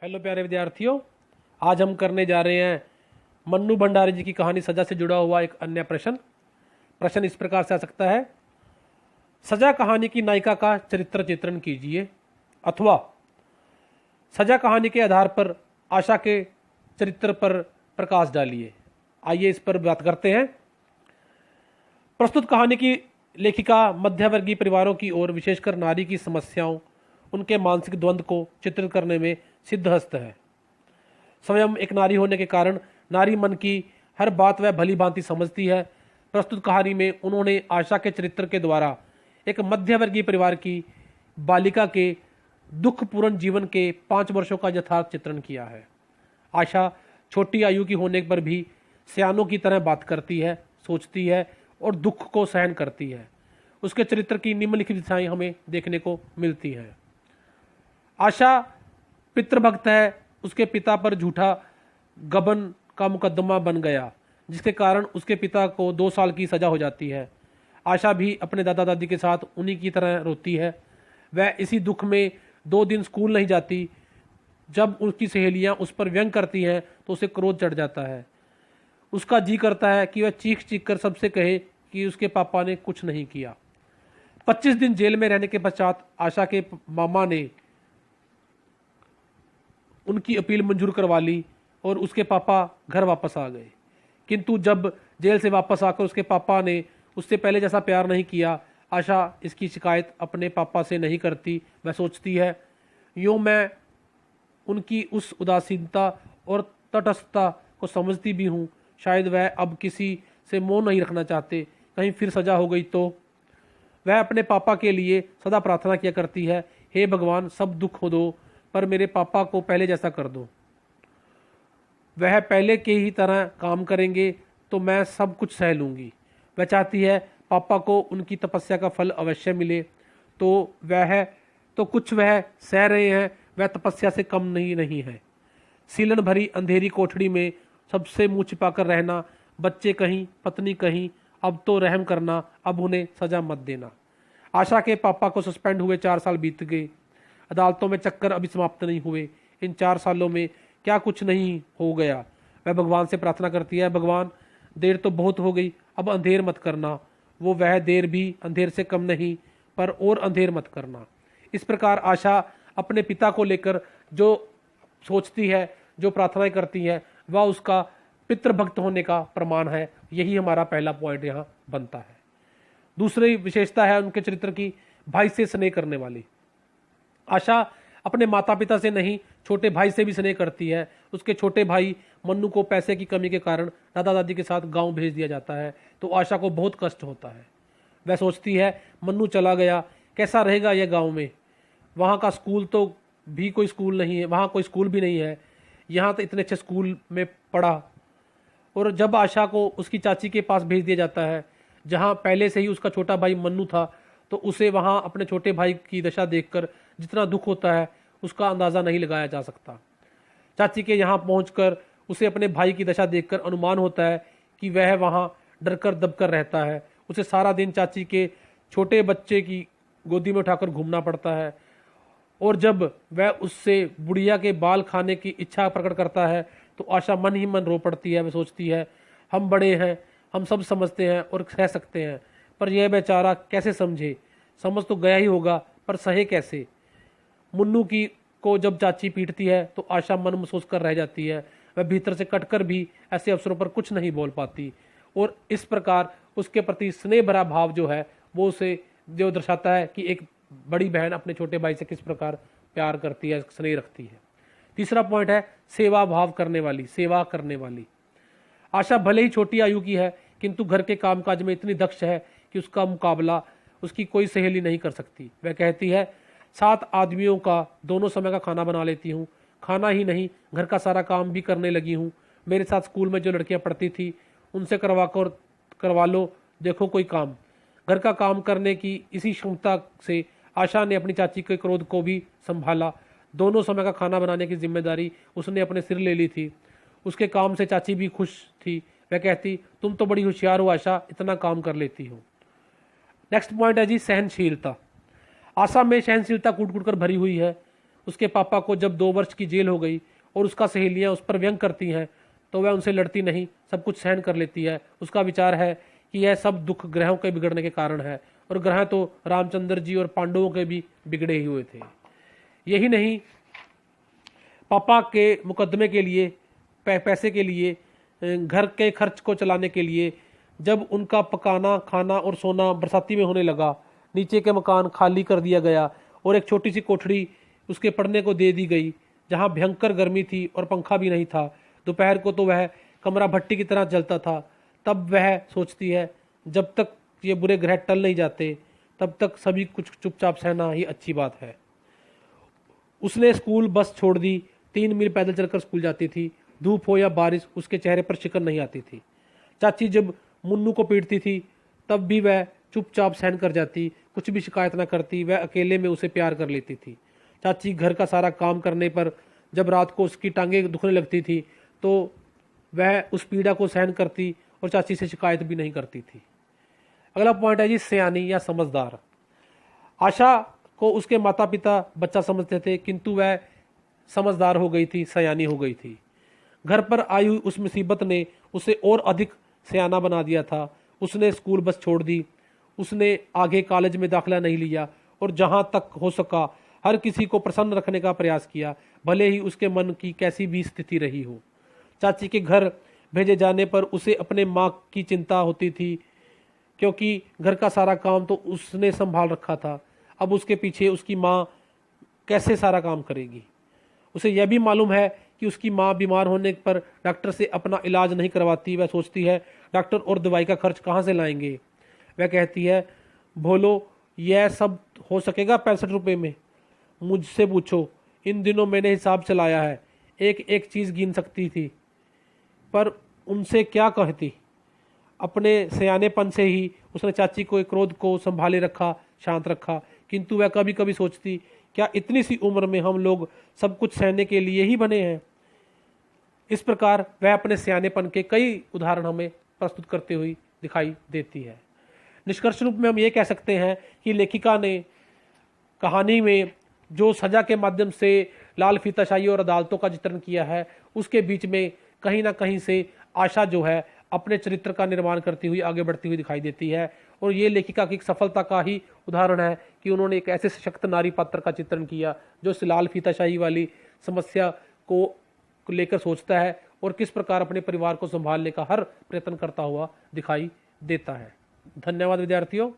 Hello प्यारे विद्यार्थियों, आज हम करने जा रहे हैं मन्नू भंडारी जी की कहानी सजा से जुड़ा हुआ एक अन्य प्रश्न इस प्रकार से आ सकता है। सजा कहानी की नायिका का चरित्र चित्रण कीजिए, अथवा सजा कहानी के आधार पर आशा के चरित्र पर प्रकाश डालिए। आइए इस पर बात करते हैं। प्रस्तुत कहानी की लेखिका मध्यवर्गीय परिवारों की ओर, विशेषकर नारी की समस्याओं, उनके मानसिक द्वंद्व को चित्रित करने में सिद्धहस्त है। स्वयं एक नारी होने के कारण नारी मन की हर बात वह भली भांति समझती है। प्रस्तुत कहानी में उन्होंने आशा के चरित्र के द्वारा एक मध्यवर्गीय परिवार की बालिका के दुखपूर्ण जीवन के 5 वर्षों का यथार्थ चित्रण किया है। आशा छोटी आयु की होने पर भी सयानों की तरह बात करती है, सोचती है और दुख को सहन करती है। उसके चरित्र की निम्नलिखित दिशाएं हमें देखने को मिलती हैं। आशा पितृभक्त है। उसके पिता पर झूठा गबन का मुकदमा बन गया, जिसके कारण उसके पिता को 2 साल की सजा हो जाती है। आशा भी अपने दादा दादी के साथ उन्हीं की तरह रोती है। वह इसी दुख में 2 दिन स्कूल नहीं जाती। जब उसकी सहेलियां उस पर व्यंग करती हैं तो उसे क्रोध चढ़ जाता है। उसका जी करता है कि वह चीख चीख कर सबसे कहे कि उसके पापा ने कुछ नहीं किया। 25 दिन जेल में रहने के पश्चात आशा के मामा ने उनकी अपील मंजूर करवा ली और उसके पापा घर वापस आ गए। किंतु जब जेल से वापस आकर उसके पापा ने उससे पहले जैसा प्यार नहीं किया, आशा इसकी शिकायत अपने पापा से नहीं करती। वह सोचती है, यूँ मैं उनकी उस उदासीनता और तटस्थता को समझती भी हूँ। शायद वह अब किसी से मोह नहीं रखना चाहते, कहीं फिर सजा हो गई तो। वह अपने पापा के लिए सदा प्रार्थना किया करती है, हे भगवान, सब दुख हो दो पर मेरे पापा को पहले जैसा कर दो। वह पहले के ही तरह काम करेंगे तो मैं सब कुछ सह लूँगी। वह चाहती है पापा को उनकी तपस्या का फल अवश्य मिले। तो कुछ वह सह रहे हैं, वह तपस्या से कम नहीं है। सीलन भरी अंधेरी कोठड़ी में सबसे मुंह छिपाकर रहना, बच्चे कहीं, पत्नी कहीं, अब तो रहम करना, अब उन्हें सजा मत देना। आशा के पापा को सस्पेंड हुए 4 साल बीत गए। अदालतों में चक्कर अभी समाप्त नहीं हुए। इन 4 सालों में क्या कुछ नहीं हो गया। वह भगवान से प्रार्थना करती है, भगवान, देर तो बहुत हो गई, अब अंधेर मत करना। वह देर भी अंधेर से कम नहीं, पर और अंधेर मत करना। इस प्रकार आशा अपने पिता को लेकर जो सोचती है, जो प्रार्थनाएं करती है, वह उसका पितृभक्त होने का प्रमाण है। यही हमारा पहला पॉइंट यहाँ बनता है। दूसरी विशेषता है उनके चरित्र की, भाई से स्नेह करने वाली। आशा अपने माता पिता से नहीं, छोटे भाई से भी स्नेह करती है। उसके छोटे भाई मन्नू को पैसे की कमी के कारण दादा दादी के साथ गांव भेज दिया जाता है, तो आशा को बहुत कष्ट होता है। वह सोचती है, मन्नू चला गया, कैसा रहेगा यह गांव में। वहाँ का स्कूल तो भी कोई स्कूल नहीं है, वहाँ कोई स्कूल भी नहीं है। यहाँ तो इतने अच्छे स्कूल में पढ़ा। और जब आशा को उसकी चाची के पास भेज दिया जाता है, जहाँ पहले से ही उसका छोटा भाई मन्नू था, तो उसे वहाँ अपने छोटे भाई की दशा देखकर जितना दुख होता है उसका अंदाज़ा नहीं लगाया जा सकता। चाची के यहाँ पहुँचकर उसे अपने भाई की दशा देखकर अनुमान होता है कि वह वहाँ डरकर दबकर रहता है। उसे सारा दिन चाची के छोटे बच्चे की गोदी में उठाकर घूमना पड़ता है। और जब वह उससे बुढ़िया के बाल खाने की इच्छा प्रकट करता है तो आशा मन ही मन रो पड़ती है। वह सोचती है, हम बड़े हैं, हम सब समझते हैं और सह सकते हैं, पर यह बेचारा कैसे समझे। समझ तो गया ही होगा, पर सहे कैसे। मुन्नू की को जब चाची पीटती है तो आशा मन महसूस कर रह जाती है। वह भीतर से कटकर भी ऐसे अवसरों पर कुछ नहीं बोल पाती। और इस प्रकार उसके प्रति स्नेह भरा भाव जो है वो उसे जो दर्शाता है कि एक बड़ी बहन अपने छोटे भाई से किस प्रकार प्यार करती है, स्नेह रखती है। तीसरा पॉइंट है सेवा भाव करने वाली, सेवा करने वाली। आशा भले ही छोटी आयु की है, किंतु घर के कामकाज में इतनी दक्ष है कि उसका मुकाबला उसकी कोई सहेली नहीं कर सकती। वह कहती है, 7 आदमियों का दोनों समय का खाना बना लेती हूँ। खाना ही नहीं, घर का सारा काम भी करने लगी हूँ। मेरे साथ स्कूल में जो लड़कियाँ पढ़ती थी उनसे करवा लो, देखो कोई काम। घर का काम करने की इसी क्षमता से आशा ने अपनी चाची के क्रोध को भी संभाला। दोनों समय का खाना बनाने की जिम्मेदारी उसने अपने सिर ले ली थी। उसके काम से चाची भी खुश थी। वह कहती, तुम तो बड़ी होशियार हो आशा, इतना काम कर लेती हो। नेक्स्ट पॉइंट है जी सहनशीलता। आशा में सहनशीलता कूट कूट कर भरी हुई है। उसके पापा को जब 2 वर्ष की जेल हो गई और उसका सहेलियां उस पर व्यंग करती हैं तो वह उनसे लड़ती नहीं, सब कुछ सहन कर लेती है। उसका विचार है कि यह सब दुख ग्रहों के बिगड़ने के कारण है, और ग्रह तो रामचंद्र जी और पांडवों के भी बिगड़े ही हुए थे। यही नहीं, पापा के मुकदमे के लिए पैसे के लिए, घर के खर्च को चलाने के लिए जब उनका पकाना, खाना और सोना बरसाती में होने लगा, नीचे के मकान खाली कर दिया गया और एक छोटी सी कोठरी उसके पढ़ने को दे दी गई, जहाँ भयंकर गर्मी थी और पंखा भी नहीं था। दोपहर को तो वह कमरा भट्टी की तरह जलता था। तब वह सोचती है, जब तक ये बुरे ग्रह टल नहीं जाते तब तक सभी कुछ चुपचाप सहना ही अच्छी बात है। उसने स्कूल बस छोड़ दी, 3 मील पैदल चलकर स्कूल जाती थी। धूप हो या बारिश, उसके चेहरे पर शिकन नहीं आती थी। चाची जब मुन्नू को पीटती थी तब भी वह चुपचाप सहन कर जाती, कुछ भी शिकायत न करती। वह अकेले में उसे प्यार कर लेती थी। चाची घर का सारा काम करने पर जब रात को उसकी टांगें दुखने लगती थी तो वह उस पीड़ा को सहन करती और चाची से शिकायत भी नहीं करती थी। अगला पॉइंट है जी, सयानी या समझदार। आशा को उसके माता पिता बच्चा समझते थे, किंतु वह समझदार हो गई थी, सयानी हो गई थी। घर पर आई हुई उस मुसीबत ने उसे और अधिक सयाना बना दिया था। उसने स्कूल बस छोड़ दी, उसने आगे कॉलेज में दाखिला नहीं लिया और जहां तक हो सका हर किसी को प्रसन्न रखने का प्रयास किया, भले ही उसके मन की कैसी भी स्थिति रही हो। चाची के घर भेजे जाने पर उसे अपने माँ की चिंता होती थी, क्योंकि घर का सारा काम तो उसने संभाल रखा था। अब उसके पीछे उसकी माँ कैसे सारा काम करेगी। उसे यह भी मालूम है कि उसकी माँ बीमार होने पर डॉक्टर से अपना इलाज नहीं करवाती। वह सोचती है, डॉक्टर और दवाई का खर्च कहाँ से लाएंगे। वह कहती है, बोलो यह सब हो सकेगा 65 रुपये में? मुझसे पूछो, इन दिनों मैंने हिसाब चलाया है, एक एक चीज़ गिन सकती थी, पर उनसे क्या कहती। अपने सयानेपन से ही उसने चाची को क्रोध को संभाले रखा, शांत रखा। किंतु वह कभी कभी सोचती, क्या इतनी सी उम्र में हम लोग सब कुछ सहने के लिए ही बने हैं। इस प्रकार वह अपने सयानेपन के कई उदाहरण हमें प्रस्तुत करते हुए दिखाई देती है। निष्कर्ष रूप में हम ये कह सकते हैं कि लेखिका ने कहानी में जो सजा के माध्यम से लाल फीताशाही और अदालतों का चित्रण किया है, उसके बीच में कहीं ना कहीं से आशा जो है अपने चरित्र का निर्माण करती हुई आगे बढ़ती हुई दिखाई देती है। और ये लेखिका की सफलता का ही उदाहरण है कि उन्होंने एक ऐसे सशक्त नारी पात्र का चित्रण किया जो इस लाल फीताशाही वाली समस्या को लेकर सोचता है और किस प्रकार अपने परिवार को संभालने का हर प्रयत्न करता हुआ दिखाई देता है। धन्यवाद विद्यार्थियों।